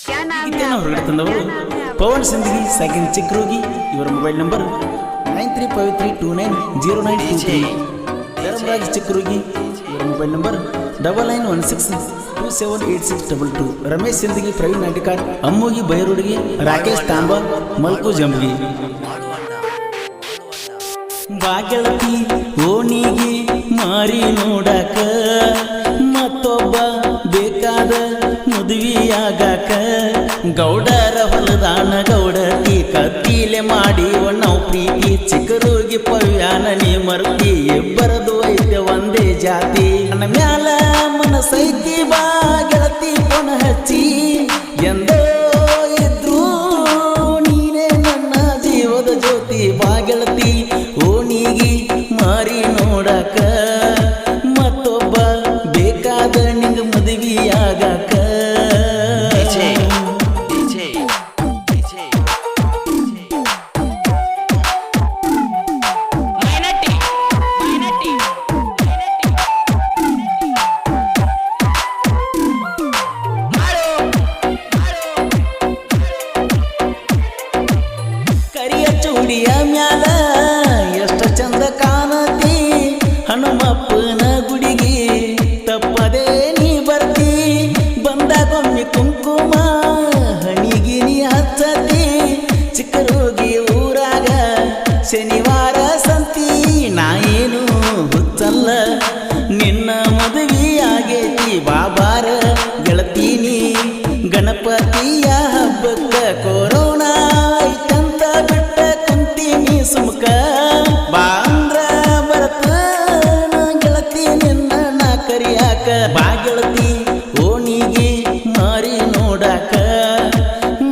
ಹೊರಗಡೆ ತಂದವರು ಪವನ್ ಸಿಂದಗಿ ಸೆಕೆಂಡ್ ಚಿಕ್ರೋಗಿ. ಇವರ ಮೊಬೈಲ್ ನಂಬರ್ 9353290923. ಧರ್ಮರಾಜ್ ಚಿಕ್ರೋಗಿ. ಇವರ ಮೊಬೈಲ್ ನಂಬರ್ 9916278622. ರಮೇಶ್ ಸಿಂದಗಿ ಪ್ರವೀಣ್ ನಾಟಿಕಾರ್ ಅಮ್ಮೋಗಿ ಬೈರೋಡ್ಗಿ ರಾಕೇಶ್ ತಾಂಬಾ ಮಲ್ಕು ಜಂಬಗಿ. ಬಾಗೆಳತಿ ಓಣಿಗೆ ಮಾರಿ ನೋಡಾಕ ಮತ್ತೊಬ್ಬ ಬೇಕಾದ ಮದುವೆಯಾಗಾಕ ಗೌಡರ ಹೊಲದಾನ ಗೌಡತಿ ಕತ್ತೀಲೆ ಮಾಡಿ ನಾವು ಪ್ರೀತಿ ಚಿಕ್ಕರೋಗಿ ಪವ್ಯಾನ ನೀ ಮರ್ತಿ ಇಬ್ಬರದು ಐತೆ ಒಂದೇ ಜಾತಿ ನನ್ನ ಮ್ಯಾಲ ಮನಸೈತಿ ಬಾಗೆಳತಿ ಪೊನ ಹಚ್ಚಿ ಎಂದೋ ಇದ್ರು ನೀನೇ ನನ್ನ ಜೀವದ ಜ್ಯೋತಿ ಬಾಗೆಳತಿ ಓಣಿಗಿ ಮಾರಿ ನೋಡಾಕ ಮತ್ತೊಬ್ಬ ಬೇಕಾದ ನಿಂಗ ಮದುವೆಯಾಗಾಕ ಕರಿಯ ಚೂಡಿಯ ಮ್ಯಾಲ ಎಷ್ಟ ಚಂದ ಕಾಣತಿ ಹನುಮಪ್ಪನ ಗುಡಿಗೆ ತಪ್ಪದೇ ನೀ ಬರ್ತಿ ಬಂದಾಗೊಮ್ಮೆ ಕುಂಕುಮ ಹಣಿಗಿ ನೀ ಹಚ್ಚತಿ ಚಿಕ್ಕರೋಗಿ ಊರಾಗ ಶನಿವಾರ ಸಂತಿ ನಾ ಏನು ಹುಚ್ಚಲ್ಲ ನಿನ್ನ ಮದುವೆಯಾಗೈತಿ ಬಾಬಾರ ಗೆಳತೀನಿ ಗಣಪತಿಯ ಹಬ್ಬಕ್ಕ ಕೊರೋನಾ ಐತಂತ ಬಿಟ್ಟ ಕುಂತೀನಿ ಸುಮ್ಕ ಬಾಂದ್ರ ಬರತ ಗೆಳತಿ ನಿನ್ನ ನಾ ಕರಿಯಾಕ ಬಾ ಗೆಳತಿ ಓಣಿಗೆ ಮಾರಿ ನೋಡಾಕ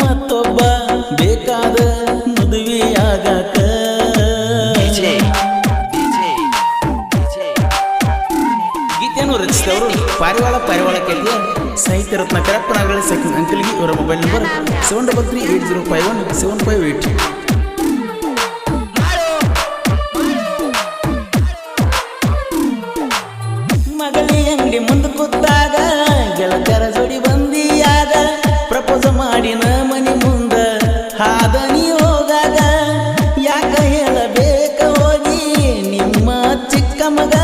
ಮತ್ತೊಬ್ಬ ಬೇಕಾದ ಮದುವೆಯಾಗಾಕ ಗೀತೆಯನ್ನು ರಚಿಸಿದವರು ಪಾರಿವಾಳ ಕೇಳಿಯ ಸಾಹಿತ್ಯ ರತ್ನ ಕರಪ್ಪನಾಗಲಿ ಸೆಕೆಂಡ್ ಅಂಕಲ್ಗೆ. ಇವರ ಮೊಬೈಲ್ ನಂಬರ್ 7338051758. ಮಗಳಿ ಅಂಗಡಿ ಮುಂದೆ ಕೂತಾಗ ಗೆಳತರ ಜೋಡಿ ಬಂದಿಯಾಗ ಪ್ರಪೋಸ್ ಮಾಡಿನ ಮನಿ ಮುಂದ ಹಾದ ನೀ ಹೋಗಾಗ ಯಾಕ ಹೇಳಬೇಕ ಹೋಗಿ ನಿಮ್ಮ ಚಿಕ್ಕ ಮಗ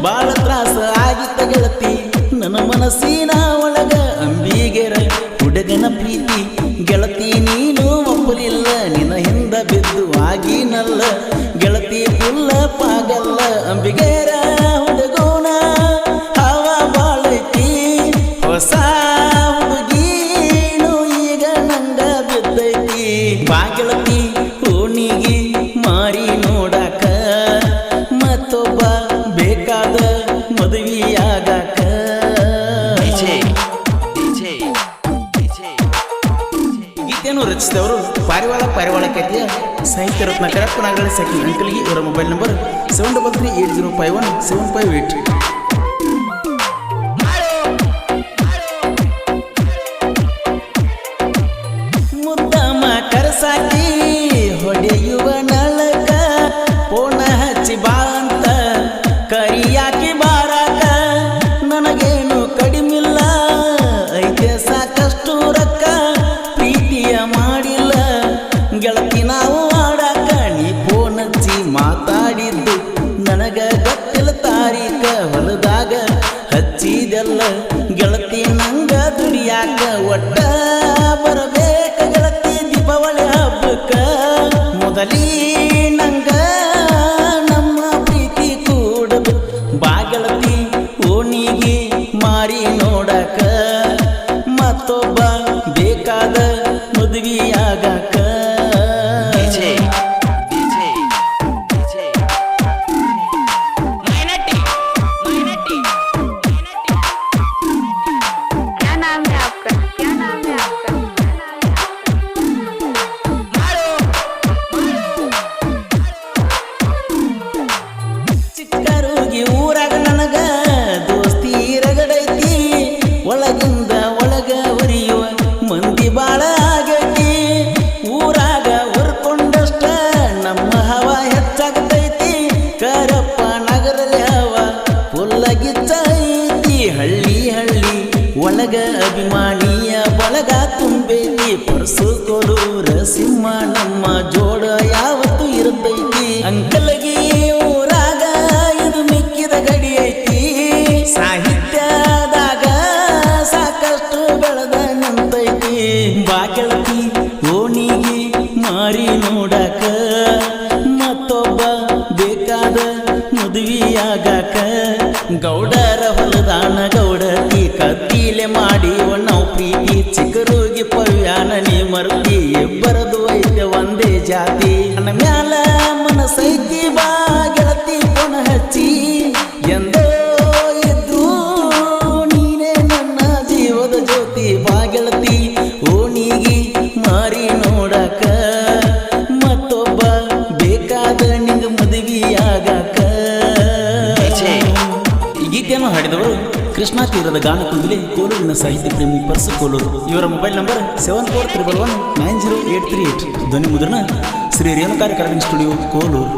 ಬಾಳ ತ್ರಾಸ ಆಗಿತ್ತ ಗೆಳತಿ ನನ್ನ ಮನಸ್ಸಿನ ಒಳಗ ಅಂಬಿಗೆರ ಹುಡುಗನ ಪ್ರೀತಿ ಗೆಳತಿ ನೀನು ಒಪ್ಪಲಿಲ್ಲ ನಿನ್ನ ಹಿಂದ ಬಿದ್ದು ಆಗಿನಲ್ಲ ಗೆಳತಿ ಪುಲ್ಲ ಪಾಗಲ್ಲ ಅಂಬಿಗೆರ ಹುಡುಗೋಣ ಹವ ಬಾಳೈತಿ ಹೊಸ ಹುಡುಗೀನು ಈಗ ನಂಗ ಬಿದ್ದೈತಿ ಬಾ ಗೆಳತಿ ಓಣಿಗೆ ಮಾರಿ ನೋಡಾಕ ಮತ್ತೊಬ್ಬ ಬೇಕಾದ ಮದುವೆಯಾಗಾಕ ಗೀತೆಯನ್ನು ರಚಿಸಿದವರು ಪಾರಿವಾಳ ಕಥೆಯ ಸಾಹಿತ್ಯ ರತ್ನ ಕರಪ್ಪನಾಗಲಿ ಸೆಕೆಂಡ್ ಅಂಕಲ್ಗೆ. ಇವರ ಮೊಬೈಲ್ ನಂಬರ್ 7338051758. ಮುದ್ದಮ್ಮ ಕರಸಾಕಿ ಹೊಡೆಯುವ ನಳಕ ಪೋಣ ಹಚ್ಚಿ ಬಾ ಅಂತ ಕರಿಯಾಕಿ ಬಾರಾಕ ನನಗೇನು ಕಡಿಮಿಲ್ಲ ಐತೆ ಸಾಕಷ್ಟು ರೊಕ್ಕ ಪ್ರೀತಿಯ ಮಾಡಿಲ್ಲ ಗೆಳತಿ ನಾವು ಆಡಾಕ ನೀ ಫೋನ್ ಹಚ್ಚಿ ಮಾತಾಡಿದ್ದು ನನಗ ಗೊತ್ತಿಲ್ಲ ತಾರೀಕ ಹೊಲದಾಗ ಹಚ್ಚಿದೆಲ್ಲ ಗೆಳತಿ ನಂಗ ದುಡಿಯಾಕ ಒಟ್ಟ ಬರಬೇಕ ಗೆಳತಿ ದೀಪಾವಳಿ ಹಬ್ಬಕ್ಕ ಮೊದಲೀ ನಂಗ ನಮ್ಮ ಪ್ರೀತಿ ಕೂಡ ಬಾ ಗೆಳತಿ ಓಣಿಗೆ ಮಾರಿ ನೋಡಾಕ ಮತ್ತೊಬ್ಬ ಬೇಕಾದ ಮದುವೆಯಾಗಾಕ ಚಿಕ್ಕರೋಗಿ ಊರಾಗ ನನಗ ದೋಸ್ತಿ ರಗಡೈತಿ ಒಳಗಿಂದ ಒಳಗ ಉರಿಯುವ ಮಂದಿ ಬಾಳ ಆಗೈತಿ ಊರಾಗ ಉರ್ಕೊಂಡಷ್ಟ ನಮ್ಮ ಹವ ಹೆಚ್ಚಾಗತೈತಿ ಕರಪ್ಪ ನಗರಲ್ಲಿ ಹವ ಪುಲ್ಲಗಿಚ್ಚ ಐತಿ ಹಳ್ಳಿ ಒಳಗ ಅಭಿಮಾನಿ ಕೋಲೂರ ಸಿಂಹ ನಮ್ಮ ಜೋಡ ಯಾವತ್ತು ಇರ್ತೈತಿ ಅಂಕಲಗಿ ಊರಾಗ ಇದು ಮಿಕ್ಕಿದ ಗಡಿ ಐತಿ ಸಾಹಿತ್ಯದಾಗ ಸಾಕಷ್ಟು ಬೆಳೆದ ನಿಂತೈತಿ ಬಾಕೆಳತಿ ಓಣಿಗೆ ಮಾರಿ ನೋಡಾಕ ಮತ್ತೊಬ್ಬ ಬೇಕಾದ ಮದುವೆಯಾಗಾಕ ಗೌಡರ ಹೊಲದಾನ ಗೌಡತಿ ಕತ್ತೀಲೆ ಮಾಡಿ ನಾವು ಪ್ರೀತಿ ಚಿಕ್ಕರೋಗಿ ಪವ್ಯಾನ ನೀ ಮರುತಿ ಇಬ್ಬರದು ಐತೆ ಒಂದೇ ಜಾತಿ ನನ್ನ ಮ್ಯಾಲ ಮನಸೈತಿ ಬಾ ಗೆಳತಿ ಪುನ ಹಚ್ಚಿ ಎಂದೋ ಇದ್ರು ನೀನೇ ನನ್ನ ಜೀವದ ಜ್ಯೋತಿ ಬಾ ಗೆಳತಿ ಓಣಿಗಿ ಮಾರಿ ನೋಡಕ ಮತ್ತೊಬ್ಬ ಬೇಕಾದ ನಿಂಗ ಮದುವೆಯಾಗಾಕ. ಈ ಗೀತೆಯನ್ನು ಹಾಡಿದವರು ಕೃಷ್ಣಾ ತೀರದ ಗಾನ ಕುಂದಲಿ ಕೋಲೂರಿನ ಸಾಹಿತ್ಯ ಪ್ರೇಮಿ ಪರ್ಸು ಕೋಲೂರು. ಇವರ ಮೊಬೈಲ್ ನಂಬರ್ 7431908388. ಧ್ವನಿ ಮುದ್ರಣ ಶ್ರೀ ರೇಣುಕಾರ್ಯ ಕರೆಂಟ್ ಸ್ಟುಡಿಯೋ ಕೋಲೂರು.